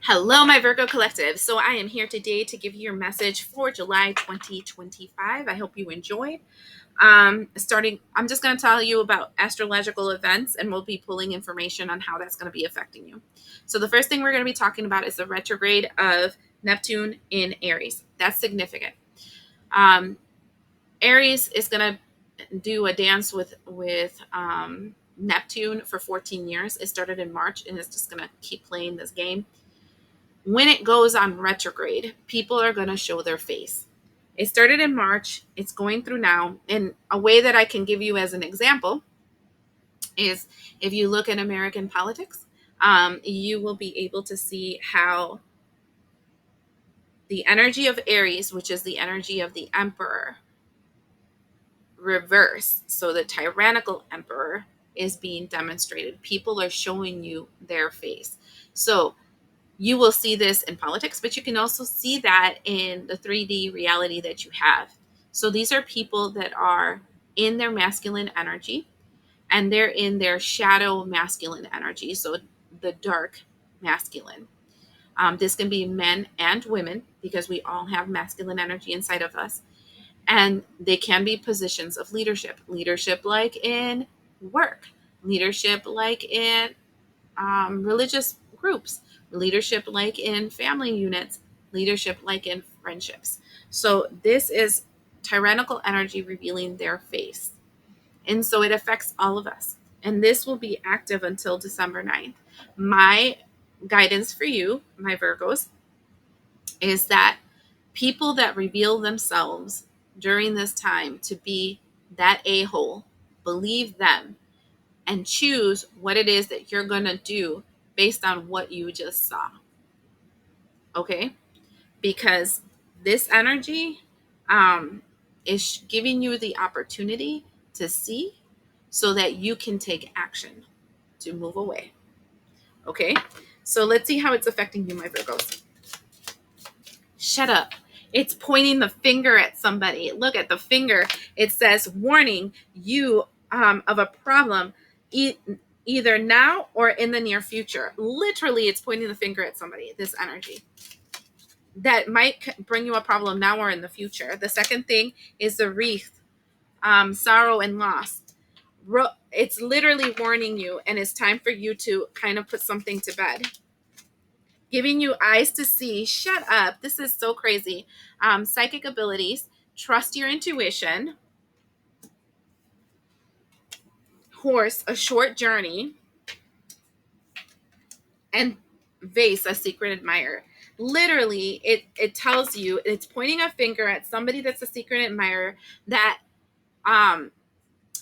Hello, my Virgo collective. So, I am here today to give you your message for July 2025. I hope you enjoyed. I'm just going to tell you about astrological events and we'll be pulling information on how that's going to be affecting you. So, the first thing we're going to be talking about is the retrograde of Neptune in Aries. That's significant. Aries is going to do a dance with Neptune for 14 years. It started in March and it's just going to keep playing this game. When it goes on retrograde, people are going to show their face. It started in March. It's going through now. And a way that I can give you as an example is if you look at American politics, you will be able to see how the energy of Aries, which is the energy of the emperor, reverse. So the tyrannical emperor is being demonstrated. People are showing you their face. So you will see this in politics, but you can also see that in the 3D reality that you have. So these are people that are in their masculine energy and they're in their shadow masculine energy. So the dark masculine. This can be men and women because we all have masculine energy inside of us. And they can be positions of leadership like in work, leadership like in religious groups, leadership like in family units, leadership like in friendships. So this is tyrannical energy revealing their face. And so it affects all of us. And this will be active until December 9th. My guidance for you, my Virgos, is that people that reveal themselves during this time to be that a-hole, believe them and choose what it is that you're going to do based on what you just saw. Okay? Because this energy is giving you the opportunity to see so that you can take action to move away. Okay? So let's see how it's affecting you, my Virgos. Shut up. It's pointing the finger at somebody. Look at the finger. It says, warning you of a problem either now or in the near future. Literally, it's pointing the finger at somebody, this energy. That might bring you a problem now or in the future. The second thing is the wreath, sorrow and loss. It's literally warning you, and it's time for you to kind of put something to bed. Giving you eyes to see. Shut up. This is so crazy. Psychic abilities. Trust your intuition. Horse, a short journey. And vase, a secret admirer. Literally, it tells you, it's pointing a finger at somebody that's a secret admirer that that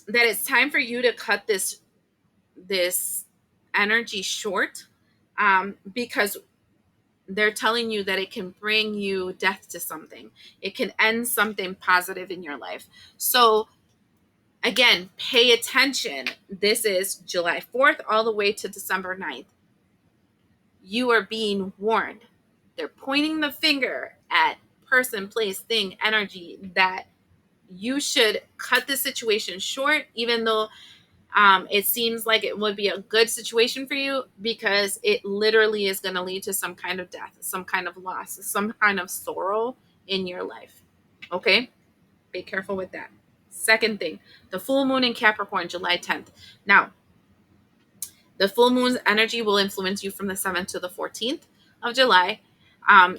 it's time for you to cut this energy short, because they're telling you that it can bring you death to something. It can end something positive in your life. So again, pay attention. This is July 4th all the way to December 9th. You are being warned. They're pointing the finger at person, place, thing, energy that you should cut the situation short, even though it seems like it would be a good situation for you, because it literally is going to lead to some kind of death, some kind of loss, some kind of sorrow in your life. Okay? Be careful with that. Second thing, the full moon in Capricorn, July 10th. Now, the full moon's energy will influence you from the 7th to the 14th of July.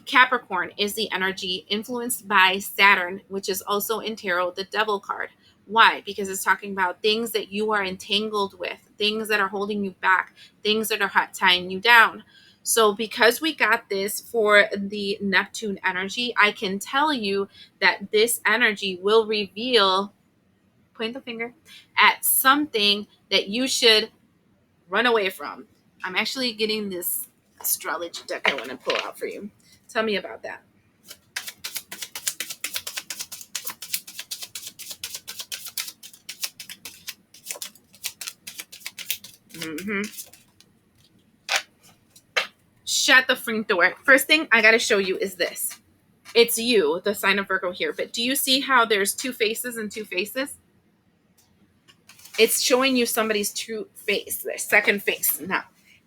Capricorn is the energy influenced by Saturn, which is also in tarot the devil card. Why? Because it's talking about things that you are entangled with, things that are holding you back, things that are tying you down. So because we got this for the Neptune energy, I can tell you that this energy will reveal, point the finger, at something that you should run away from. I'm actually getting this astrology deck I want to pull out for you. Tell me about that. Shut the front door. First thing I got to show you is this. It's you, the sign of Virgo here. But do you see how there's two faces and two faces? It's showing you somebody's true face, their second face. Now,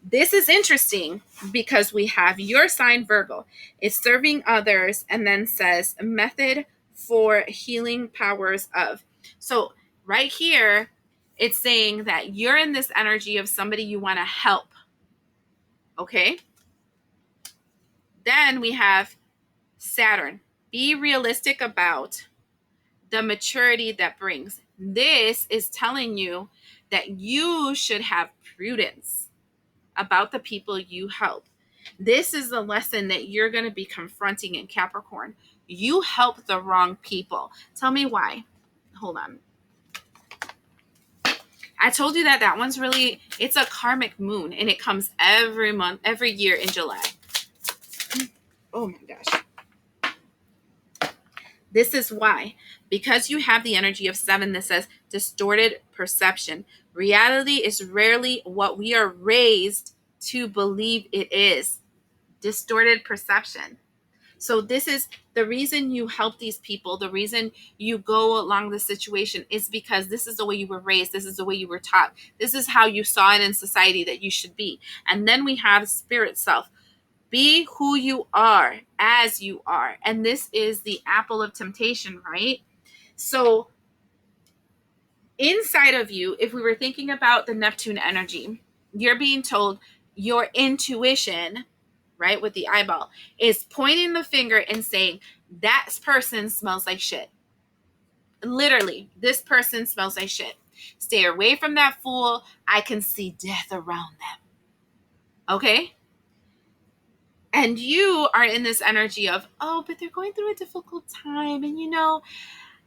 This is interesting because we have your sign Virgo. It's serving others and then says method for healing powers of. So right here, it's saying that you're in this energy of somebody you want to help. Okay. Then we have Saturn. Be realistic about the maturity that brings. This is telling you that you should have prudence about the people you help. This is the lesson that you're going to be confronting in Capricorn. You help the wrong people. Tell me why. Hold on. I told you that that one's really, it's a karmic moon and it comes every month, every year in July. Oh my gosh. This is why, because you have the energy of 7 that says distorted perception. Reality is rarely what we are raised to believe it is. Distorted perception. So this is the reason you help these people. The reason you go along the situation is because this is the way you were raised. This is the way you were taught. This is how you saw it in society that you should be. And then we have spirit self. Be who you are as you are. And this is the apple of temptation, right? So inside of you, if we were thinking about the Neptune energy, you're being told your intuition, right, with the eyeball, is pointing the finger and saying, that person smells like shit. Literally, this person smells like shit. Stay away from that fool. I can see death around them. Okay? And you are in this energy of, oh, but they're going through a difficult time. And, you know,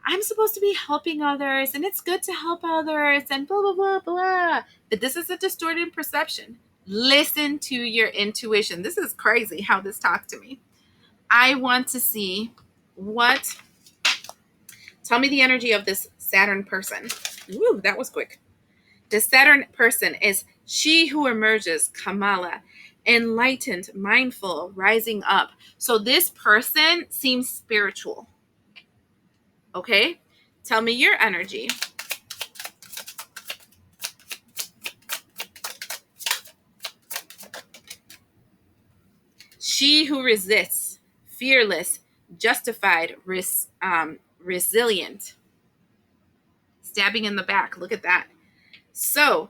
I'm supposed to be helping others. And it's good to help others. And blah, blah, blah, blah. But this is a distorted perception. Listen to your intuition. This is crazy how this talked to me. I want to see what. Tell me the energy of this Saturn person. Ooh, that was quick. The Saturn person is she who emerges, Kamala, enlightened, mindful, rising up. So this person seems spiritual. Okay? Tell me your energy. She who resists, fearless, justified, resilient. Stabbing in the back. Look at that. So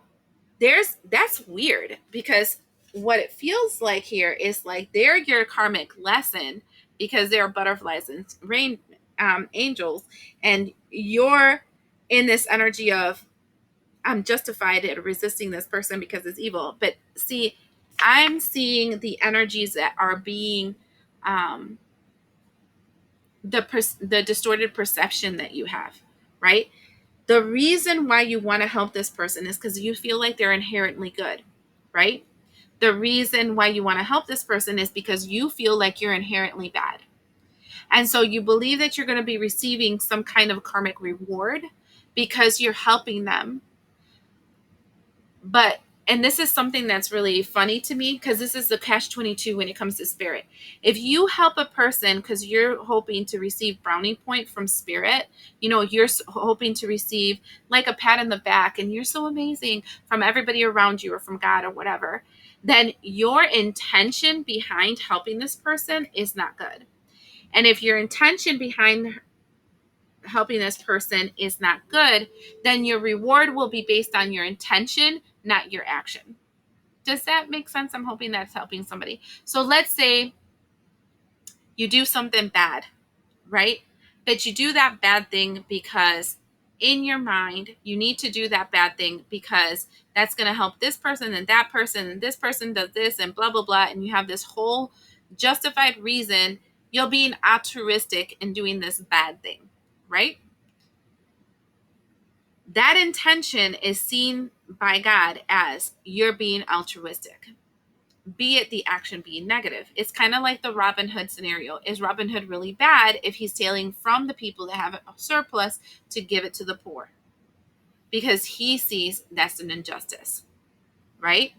that's weird because what it feels like here is like they're your karmic lesson because they're butterflies and rain angels, and you're in this energy of I'm justified at resisting this person because it's evil. But see, I'm seeing the energies that are being the distorted perception that you have, right? The reason why you want to help this person is because you feel like they're inherently good, right? The reason why you want to help this person is because you feel like you're inherently bad. And so you believe that you're going to be receiving some kind of karmic reward because you're helping them. But, and this is something that's really funny to me because this is the catch-22 when it comes to spirit. If you help a person because you're hoping to receive brownie point from spirit, you know, you're hoping to receive like a pat in the back and you're so amazing from everybody around you or from God or whatever, then your intention behind helping this person is not good. And if your intention behind helping this person is not good, then your reward will be based on your intention, not your action. Does that make sense? I'm hoping that's helping somebody. So let's say you do something bad, right? But you do that bad thing because in your mind, you need to do that bad thing because that's going to help this person and that person and this person does this and blah, blah, blah. And you have this whole justified reason you're being altruistic in doing this bad thing, right? That intention is seen by God as you're being altruistic, be it the action being negative. It's kind of like the Robin Hood scenario. Is Robin Hood really bad if he's stealing from the people that have a surplus to give it to the poor? Because he sees that's an injustice, right?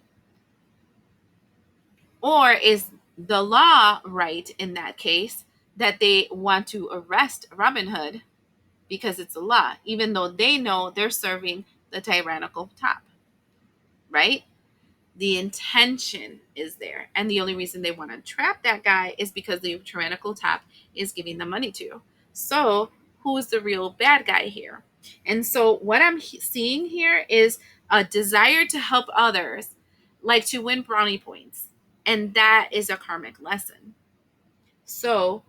Or is the law right in that case that they want to arrest Robin Hood because it's a law, even though they know they're serving the tyrannical top, right? The intention is there. And the only reason they want to trap that guy is because the tyrannical top is giving them money to. So, who's the real bad guy here? And so, what I'm seeing here is a desire to help others, like to win brownie points. And that is a karmic lesson. So,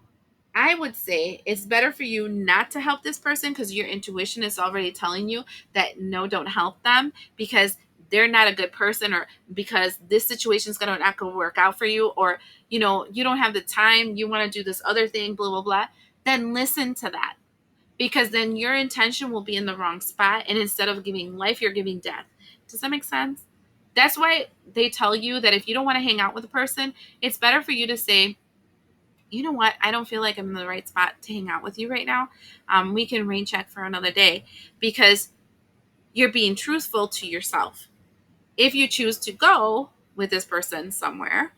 I would say it's better for you not to help this person because your intuition is already telling you that no, don't help them because they're not a good person, or because this situation is going to not going to work out for you, or you don't have the time, you want to do this other thing, blah blah blah. Then listen to that, because then your intention will be in the wrong spot, and instead of giving life, you're giving death. Does that make sense? That's why they tell you that if you don't want to hang out with a person, it's better for you to say, you know what, I don't feel like I'm in the right spot to hang out with you right now. We can rain check for another day, because you're being truthful to yourself. If you choose to go with this person somewhere,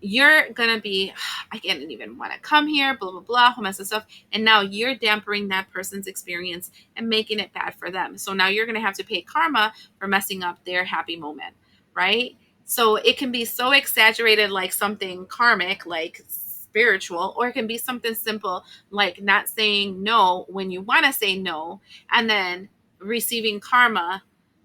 you're gonna be, I didn't even want to come here, blah blah blah, whole mess of stuff, and now you're dampering that person's experience and making it bad for them. So now you're gonna have to pay karma for messing up their happy moment, right? So it can be so exaggerated, like something karmic, like spiritual, or it can be something simple, like not saying no when you want to say no, and then receiving karma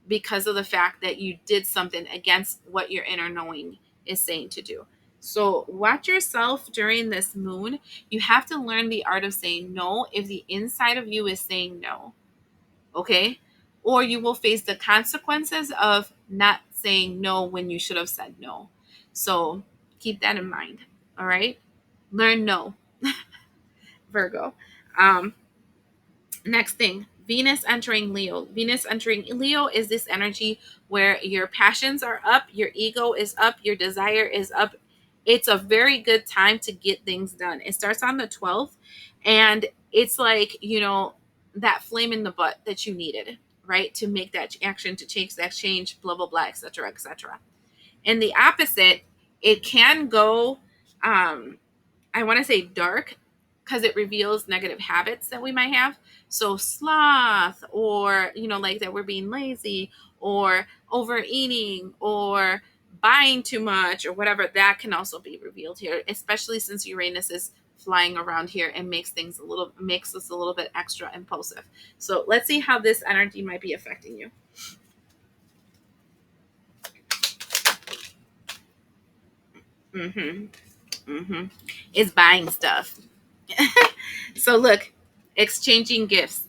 because of the fact that you did something against what your inner knowing is saying to do. So watch yourself during this moon. You have to learn the art of saying no if the inside of you is saying no. Okay? Or you will face the consequences of not saying no when you should have said no. So keep that in mind. All right? Learn no, Virgo. Um, Next thing, Venus entering Leo. Venus entering Leo is this energy where your passions are up, your ego is up, your desire is up. It's a very good time to get things done. It starts on the 12th, and it's like, that flame in the butt that you needed, right? To make that action, to change that change, blah, blah, blah, etc., etc. And the opposite, it can go, I want to say dark, because it reveals negative habits that we might have. So sloth, or like that we're being lazy, or overeating, or buying too much, or whatever, that can also be revealed here, especially since Uranus is flying around here and makes us a little bit extra impulsive. So let's see how this energy might be affecting you. Mm-hmm. Mm-hmm. Is buying stuff. So look, exchanging gifts.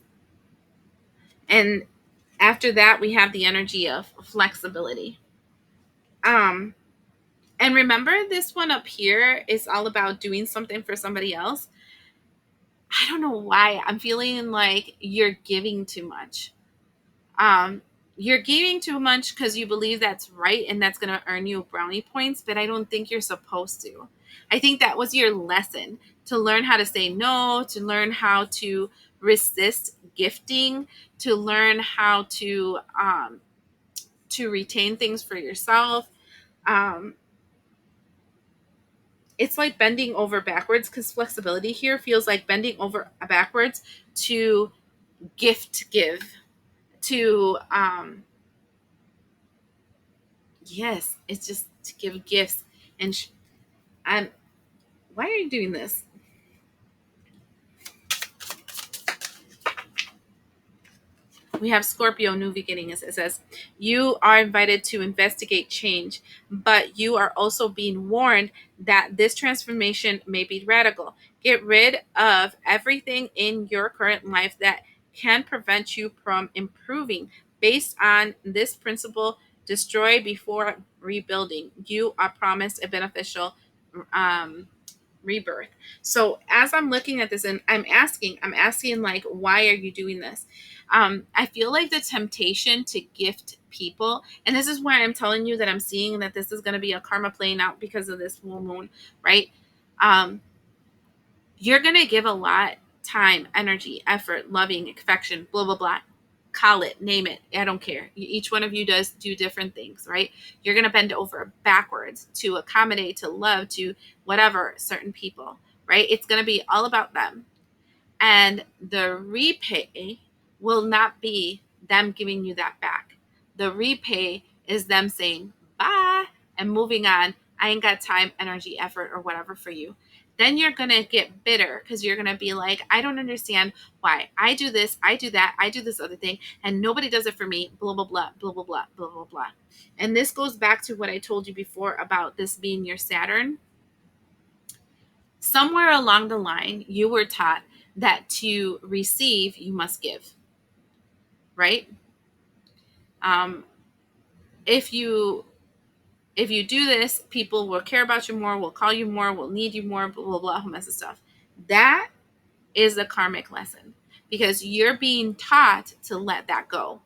And after that, we have the energy of flexibility. Um, and remember, this one up here is all about doing something for somebody else. I don't know why I'm feeling like you're giving too much. Um, you're giving too much because you believe that's right and that's going to earn you brownie points, but I don't think you're supposed to. I think that was your lesson, to learn how to say no, to learn how to resist gifting, to learn how to retain things for yourself. Um, it's like bending over backwards, because flexibility here feels like bending over backwards to give, to yes, it's just to give gifts. And I'm, why are you doing this? We have Scorpio, new beginnings. It says, you are invited to investigate change, but you are also being warned that this transformation may be radical. Get rid of everything in your current life that can prevent you from improving. Based on this principle, destroy before rebuilding. You are promised a beneficial um, rebirth. So as I'm looking at this, and I'm asking like, why are you doing this? I feel like the temptation to gift people, and this is why I'm telling you that I'm seeing that this is going to be a karma playing out because of this full moon, right? Um, you're going to give a lot, time, energy, effort, loving, affection, blah, blah, blah. Call it, name it. I don't care. Each one of you does do different things, right? You're going to bend over backwards to accommodate, to love, to whatever certain people, right? It's going to be all about them. And the repay will not be them giving you that back. The repay is them saying bye, and moving on. I ain't got time, energy, effort, or whatever for you. Then you're going to get bitter because you're going to be like, I don't understand why I do this, I do that, I do this other thing, and nobody does it for me, blah, blah, blah, blah, blah, blah, blah, blah, blah. And this goes back to what I told you before about this being your Saturn. Somewhere along the line, you were taught that to receive, you must give, right? Um, if you do this, people will care about you more, will call you more, will need you more, blah, blah, blah, whole mess of stuff. That is a karmic lesson because you're being taught to let that go,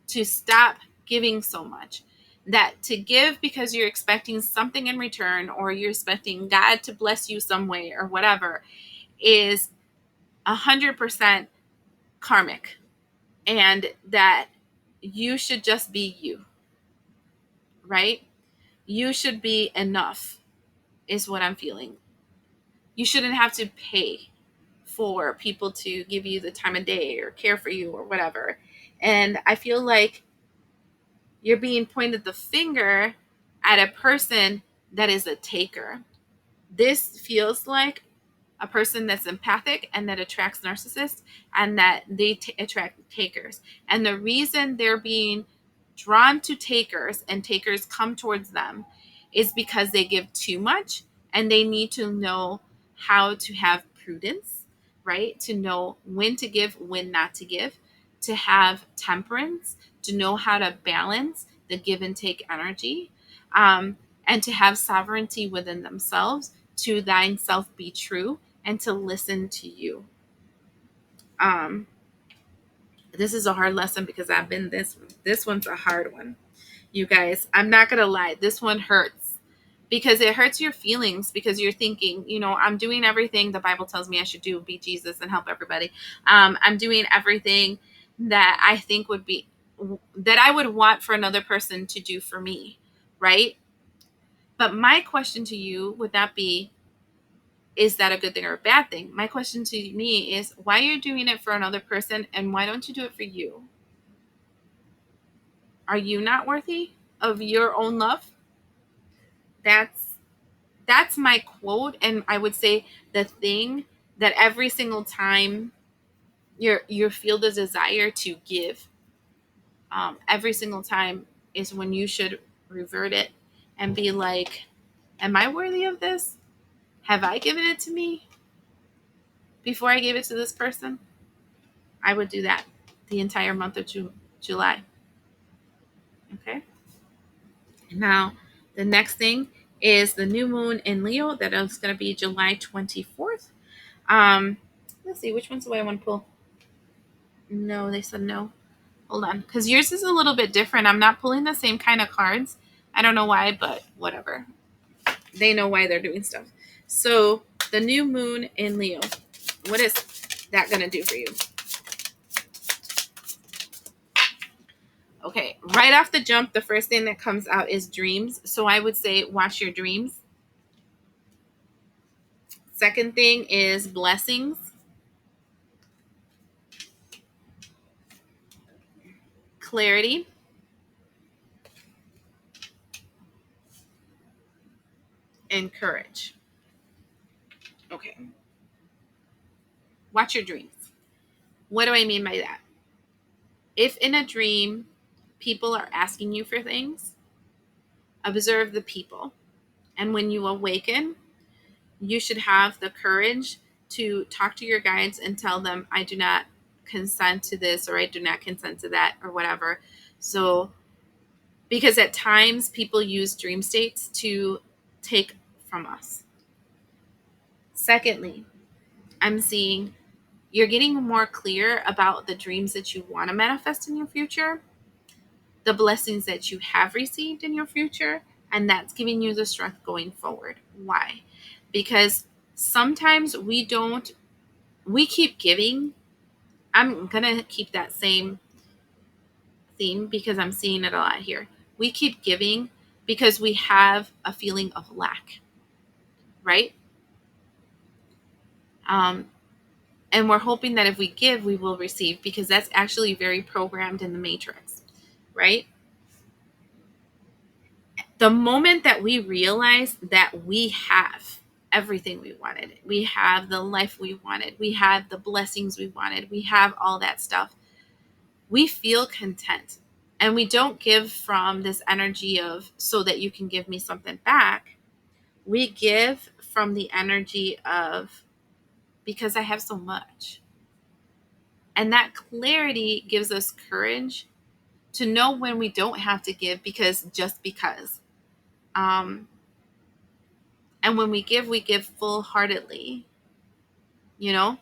to stop giving so much. That to give because you're expecting something in return or you're expecting God to bless you some way or whatever is 100% karmic, and that you should just be you, right? You should be enough is what I'm feeling. You shouldn't have to pay for people to give you the time of day or care for you or whatever. And I feel like you're being pointed the finger at a person that is a taker. This feels like a person that's empathic and that attracts narcissists and that they attract takers. And the reason they're being drawn to takers and takers come towards them is because they give too much and they need to know how to have prudence, right? To know when to give, when not to give, to have temperance, to know how to balance the give and take energy, and to have sovereignty within themselves, to thine self be true, and to listen to you. Um, this is a hard lesson because I've been this one. This one's a hard one. You guys, I'm not going to lie. This one hurts because it hurts your feelings because you're thinking, I'm doing everything the Bible tells me I should do, be Jesus and help everybody. I'm doing everything that I think that I would want for another person to do for me, right? But my question to you would not be, is that a good thing or a bad thing? My question to me is, why are you doing it for another person and why don't you do it for you? Are you not worthy of your own love? That's my quote, and I would say the thing that every single time you feel the desire to give, every single time is when you should revert it and be like, am I worthy of this? Have I given it to me before I gave it to this person? I would do that the entire month of July. Okay. Now, the next thing is the new moon in Leo. That is going to be July 24th. Let's see, which ones do I want to pull? No, they said no. Hold on, because yours is a little bit different. I'm not pulling the same kind of cards. I don't know why, but whatever. They know why they're doing stuff. So, the new moon in Leo. What is that going to do for you? Okay, right off the jump, the first thing that comes out is dreams. So I would say watch your dreams. Second thing is blessings. Clarity. And courage. Okay. Watch your dreams. What do I mean by that? If in a dream people are asking you for things, observe the people. And when you awaken, you should have the courage to talk to your guides and tell them, I do not consent to this, or I do not consent to that, or whatever. So, because at times people use dream states to take from us. Secondly, I'm seeing you're getting more clear about the dreams that you want to manifest in your future, the blessings that you have received in your future, and that's giving you the strength going forward. Why? Because sometimes we keep giving. I'm going to keep that same theme because I'm seeing it a lot here. We keep giving because we have a feeling of lack, right? And we're hoping that if we give, we will receive, because that's actually very programmed in the matrix, right? The moment that we realize that we have everything we wanted, we have the life we wanted, we have the blessings we wanted, we have all that stuff, we feel content. And we don't give from this energy of so that you can give me something back. We give from the energy of because I have so much. And that clarity gives us courage to know when we don't have to give because just because. Um, and when we give full heartedly. You know,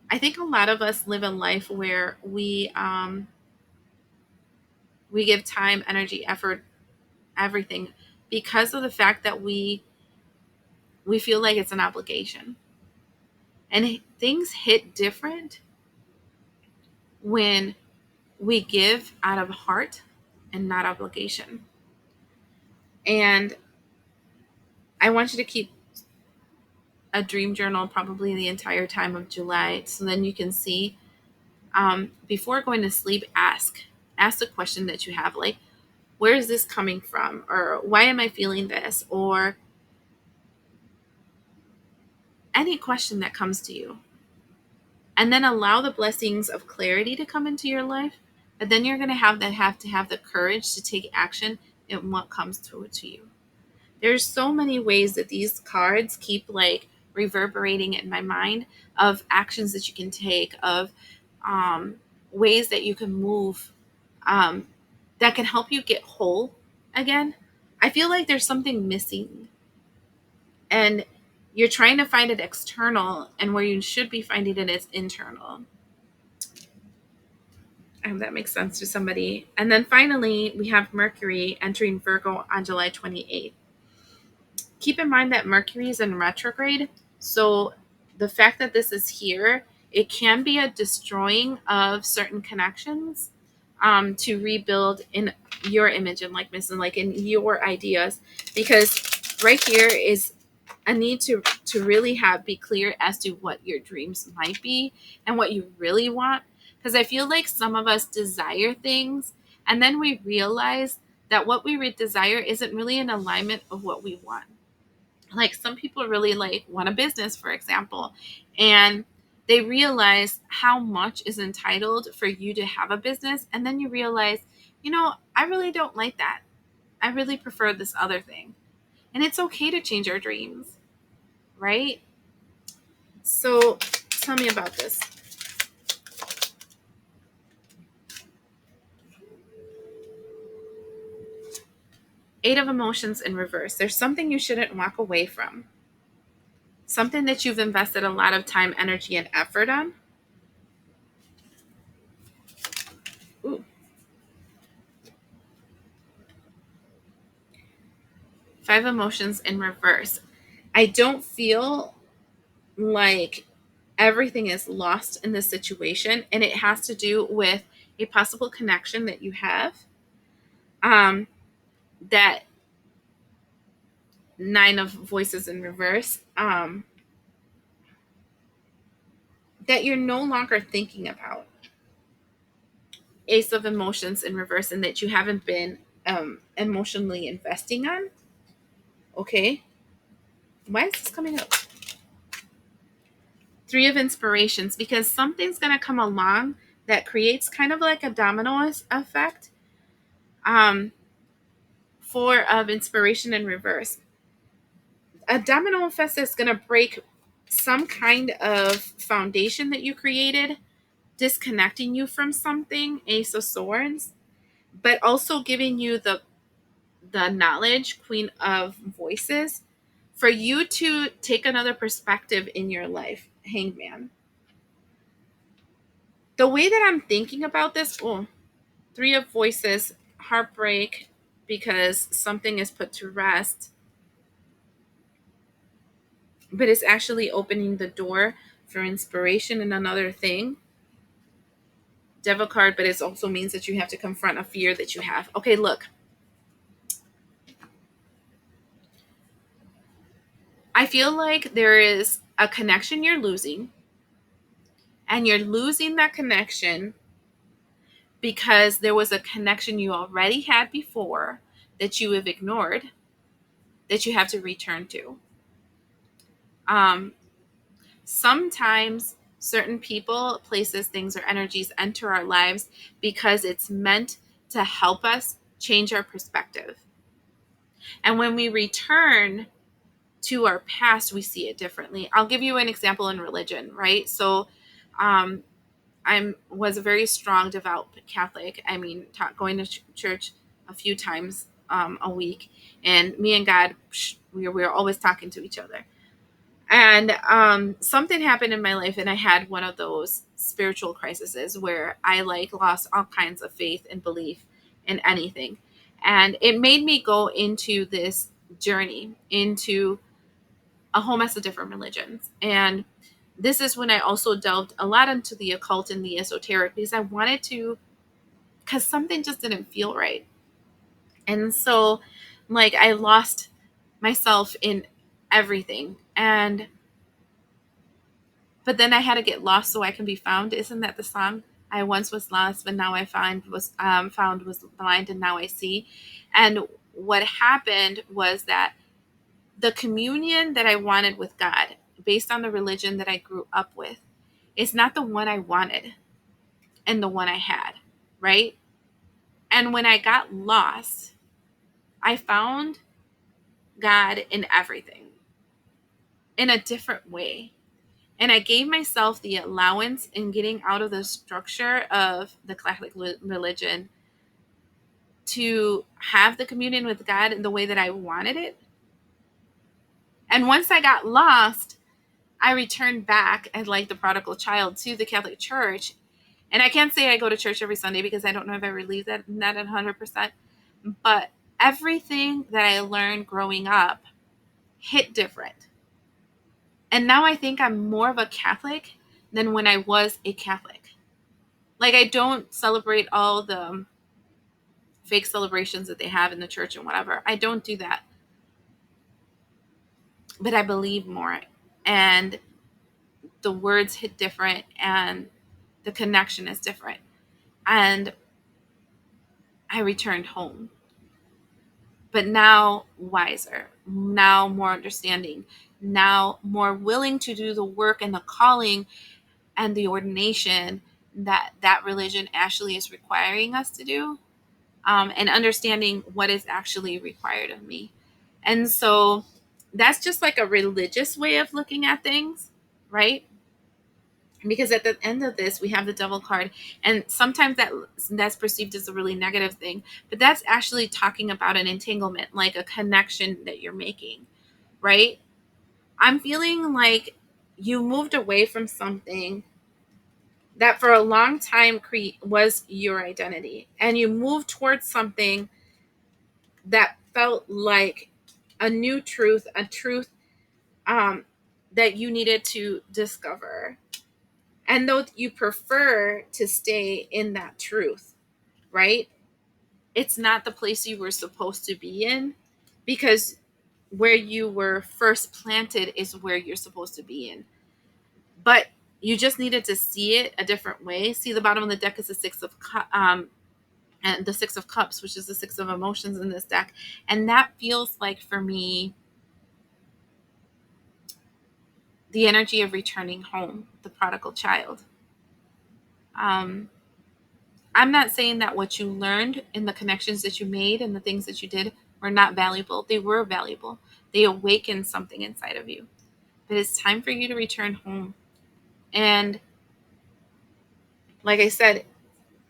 I think a lot of us live a life where we give time, energy, effort, everything because of the fact that we feel like it's an obligation. And things hit different when we give out of heart and not obligation. And I want you to keep a dream journal probably the entire time of July so then you can see before going to sleep, ask the question that you have, like, where is this coming from, or why am I feeling this, or any question that comes to you, and then allow the blessings of clarity to come into your life. But then you're going to have the courage to take action in what comes to you. There's so many ways that these cards keep like reverberating in my mind of actions that you can take, of um, ways that you can move, um, that can help you get whole again. I feel like there's something missing, and you're trying to find it external, and where you should be finding it is internal. I hope that makes sense to somebody. And then finally, we have Mercury entering Virgo on July 28th. Keep in mind that Mercury is in retrograde. So the fact that this is here, it can be a destroying of certain connections to rebuild in your image and likeness and like in your ideas. Because right here is a need to really have be clear as to what your dreams might be and what you really want. Because I feel like some of us desire things and then we realize that what we desire isn't really in alignment of what we want. Like some people really like want a business, for example, and they realize how much is entitled for you to have a business, and then you realize, I really don't like that. I really prefer this other thing. And it's okay to change our dreams, right? So tell me about this. Eight of Emotions in reverse. There's something you shouldn't walk away from, something that you've invested a lot of time, energy, and effort on. Ooh. Five Emotions in reverse. I don't feel like everything is lost in this situation, and it has to do with a possible connection that you have, that Nine of Voices in reverse, that you're no longer thinking about. Ace of Emotions in reverse, and that you haven't been emotionally investing on. Okay, why is this coming up? Three of Inspirations, because something's going to come along that creates kind of like a domino effect. Four of Inspiration in reverse. A domino effect is going to break some kind of foundation that you created, disconnecting you from something, Ace of Swords, but also giving you the knowledge, Queen of Voices, for you to take another perspective in your life, Hangman. The way that I'm thinking about this, Three of Voices, heartbreak because something is put to rest, but it's actually opening the door for inspiration and another thing. Devil card, but it also means that you have to confront a fear that you have. Okay, look. I feel like there is a connection you're losing, and you're losing that connection because there was a connection you already had before that you have ignored that you have to return to. Um, Sometimes certain people, places, things, or energies enter our lives because it's meant to help us change our perspective. And when we return to our past, we see it differently. I'll give you an example in religion, right? So, um, I was a very strong, devout Catholic. I mean, going to church a few times a week, and me and God, we were always talking to each other. And something happened in my life, and I had one of those spiritual crises where I like lost all kinds of faith and belief in anything, and it made me go into this journey into a whole mess of different religions. And this is when I also delved a lot into the occult and the esoteric because I wanted to, because something just didn't feel right. And so, like, I lost myself in everything. And, but then I had to get lost so I can be found. Isn't that the song? I once was lost, but now I found was blind, and now I see. And what happened was that the communion that I wanted with God, based on the religion that I grew up with, is not the one I wanted and the one I had, right? And when I got lost, I found God in everything in a different way. And I gave myself the allowance in getting out of the structure of the Catholic religion to have the communion with God in the way that I wanted it. And once I got lost, I returned back as like the prodigal child to the Catholic Church. And I can't say I go to church every Sunday because I don't know if I relieve that 100%. But everything that I learned growing up hit different. And now I think I'm more of a Catholic than when I was a Catholic. Like, I don't celebrate all the fake celebrations that they have in the church and whatever. I don't do that. But I believe more. And the words hit different and the connection is different. And I returned home. But now wiser, now more understanding, now more willing to do the work and the calling and the ordination that that religion actually is requiring us to do, and understanding what is actually required of me. And so that's just like a religious way of looking at things, right? Because at the end of this we have the devil card, and sometimes that's perceived as a really negative thing, but that's actually talking about an entanglement, like a connection that you're making, right? I'm feeling like you moved away from something that for a long time was your identity, and you moved towards something that felt like a new truth, a truth um, that you needed to discover. And though you prefer to stay in that truth, right? It's not the place you were supposed to be in, because where you were first planted is where you're supposed to be in. But you just needed to see it a different way. See, the bottom of the deck is the and the Six of Cups, which is the six of emotions in this deck. And that feels like, for me, the energy of returning home, the prodigal child. Um, I'm not saying that what you learned and the connections that you made and the things that you did were not valuable. They were valuable. They awakened something inside of you. But it's time for you to return home. And like I said,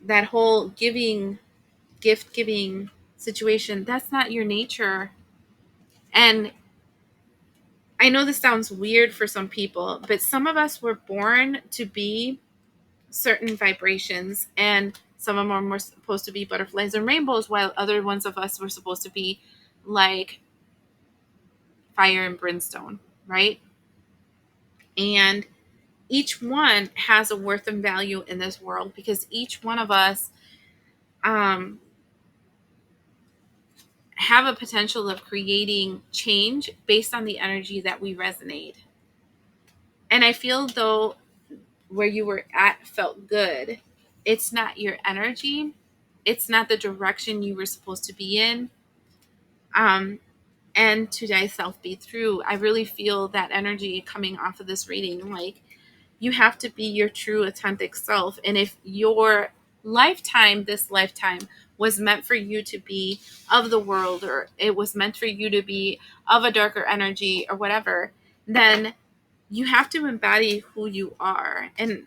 that whole gift giving situation, that's not your nature. And I know this sounds weird for some people, but some of us were born to be certain vibrations, and some of them are more supposed to be butterflies and rainbows, while other ones of us were supposed to be like fire and brimstone, right? And each one has a worth and value in this world, because each one of us um, have a potential of creating change based on the energy that we resonate. And I feel though where you were at felt good. It's not your energy. It's not the direction you were supposed to be in. um, and to thyself be true. I really feel that energy coming off of this reading. Like, you have to be your true, authentic self. And if your lifetime, this lifetime, was meant for you to be of the world, or it was meant for you to be of a darker energy or whatever, then you have to embody who you are. And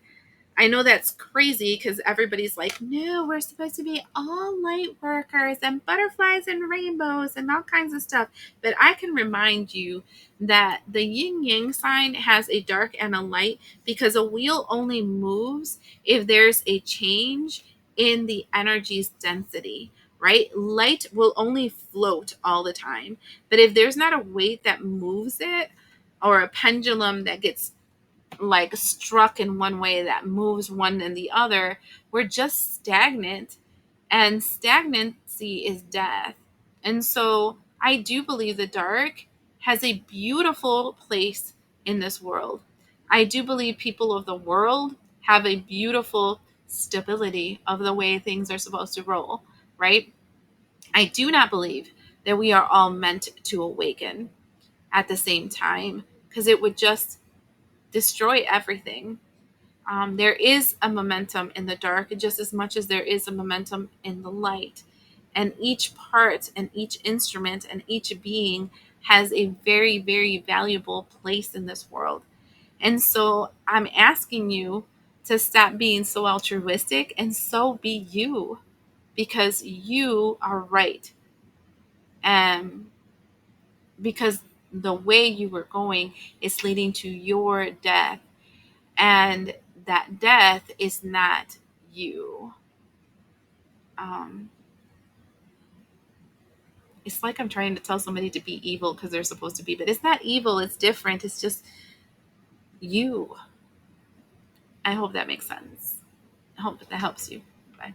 I know that's crazy because everybody's like, no, we're supposed to be all light workers and butterflies and rainbows and all kinds of stuff. But I can remind you that the yin yang sign has a dark and a light, because a wheel only moves if there's a change in the energy's density, right? Light will only float all the time. But if there's not a weight that moves it, or a pendulum that gets like struck in one way that moves one and the other, we're just stagnant, and stagnancy is death. And so I do believe the dark has a beautiful place in this world. I do believe people of the world have a beautiful stability of the way things are supposed to roll, right? I do not believe that we are all meant to awaken at the same time, because it would just destroy everything. There is a momentum in the dark just as much as there is a momentum in the light. And each part and each instrument and each being has a very, very valuable place in this world. And so I'm asking you to stop being so altruistic and so be you, because you are right. And because the way you were going is leading to your death, and that death is not you. Um, it's like I'm trying to tell somebody to be evil because they're supposed to be, but it's not evil. It's different. It's just you. I hope that makes sense. I hope that helps you. Bye.